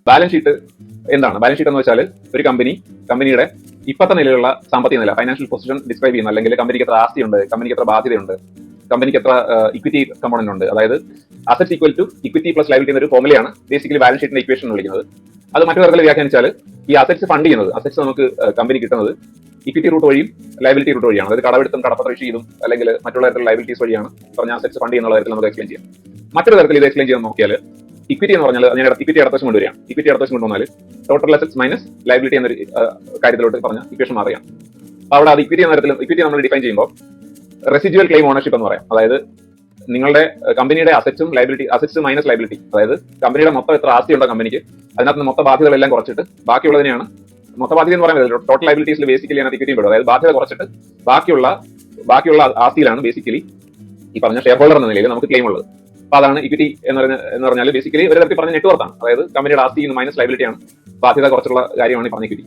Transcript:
Balance sheet എന്താണ്? Balance sheet എന്ന് വെച്ചാൽ ഒരു കമ്പനിയുടെ ഇപ്പോഴത്തെ നിലയിലുള്ള സാമ്പത്തിക നില, ഫൈനാൻഷ്യൽ പൊസിഷൻ ഡിസ്ക്രൈബ് ചെയ്യുന്ന, അല്ലെങ്കിൽ കമ്പനിക്ക് എത്ര ആസ്തിയുണ്ട്, കമ്പനിക്ക് എത്ര ബാധ്യതയുണ്ട്, കമ്പനിക്ക് എത്ര ഇക്വിറ്റി കമ്പോണന്റ് ഉണ്ട്, അതായത് assets equal to equity plus liability എന്നൊരു ഫോർമുലയാണ് ബേസിക്കലി ബാലൻസ് ഷീറ്റിന്റെ ഇക്വേഷൻ എന്ന് വിളിക്കുന്നത്. അത് മറ്റു തരത്തിൽ വ്യാഖ്യാനിച്ചാൽ ഈ അസറ്റ്സ് ഫണ്ട് ചെയ്യുന്നത്, അസറ്റ്സ് നമുക്ക് കമ്പനി കിട്ടുന്നത് ഇക്വിറ്റി റൂട്ട് വഴിയും ലയബിലിറ്റി റൂട്ട് വഴിയാണ്. അതായത് കടമെടുത്തും കടപ്പത്ര ഇഷ്യൂ ചെയ്തും അല്ലെങ്കിൽ മറ്റുള്ള തരത്തിലുള്ള ലയബിലിറ്റീസ് വഴിയാണ് പറഞ്ഞ അസറ്റ്സ് ഫണ്ട് ചെയ്യുന്ന തരത്തിൽ നമുക്ക് എക്സ്പ്ലെയിൻ ചെയ്യാം. മറ്റൊരു തരത്തിൽ ഇത് എക്സ്പ്ലെയിൻ ചെയ്യാൻ നോക്കിയാൽ ഇക്വിറ്റി എന്ന് പറഞ്ഞാൽ ഞാൻ ഇക്വിറ്റി അടുത്ത കൊണ്ടുവരികയാണ്. ഇക്വിറ്റി അടുത്ത കൊണ്ടുവന്നാൽ ടോട്ടൽ അസറ്റ്സ് മൈനസ് ലയബിലിറ്റി എന്നൊരു കാര്യത്തിലോട്ട് പറഞ്ഞ ഇക്വേഷൻ മാറുകയാണ്. അപ്പോൾ അവിടെ അത് ഇക്വിറ്റി എന്ന തരത്തിൽ ഇക്വിറ്റി നമ്മൾ ഡിഫൈൻ ചെയ്യുമ്പോൾ റെസിജ്വൽ ക്ലെയിം ഓണർഷിപ്പ് എന്ന് പറയാം. അതായത് നിങ്ങളുടെ കമ്പനിയുടെ അസറ്റ്സും ലയബിലിറ്റി, അസറ്റ്സ് മൈനസ് ലയബിലിറ്റി, അതായത് കമ്പനിയുടെ മൊത്തം എത്ര ആസ്തി ഉണ്ടോ കമ്പനിക്ക്, അതിനകത്ത് മൊത്ത ബാധ്യതകളെല്ലാം കുറച്ചിട്ട് ബാക്കിയുള്ളതിനെയാണ് മൊത്ത ബാധ്യത എന്ന് പറയുന്നത്. ടോട്ടൽ ലയബിലിറ്റീസിൽ ബേസിക്കലി അതിനകത്ത് ഇക്വിറ്റി പെടും. അതായത് ബാധ്യത കുറച്ചിട്ട് ബാക്കിയുള്ള ആസ്തിയിലാണ് ബേസിക്കലി ഈ പറഞ്ഞ ഷെയർ ഹോൾഡർ എന്ന നിലയിൽ നമുക്ക് ക്ലെയിം ഉള്ളത്. അപ്പൊ അതാണ് ഇക്വിറ്റി എന്ന് പറഞ്ഞാൽ ബേസിക്കലി ഒരു തരത്തിൽ പറഞ്ഞ നെറ്റ്വർക്കാണ്. അതായത് കമ്പനിയുടെ ആസ്തി മൈനസ് ലയബിലിറ്റി ആണ്, ബാധ്യത കുറച്ചുള്ള കാര്യമാണ് ഈ പറഞ്ഞ ഇക്വിറ്റി.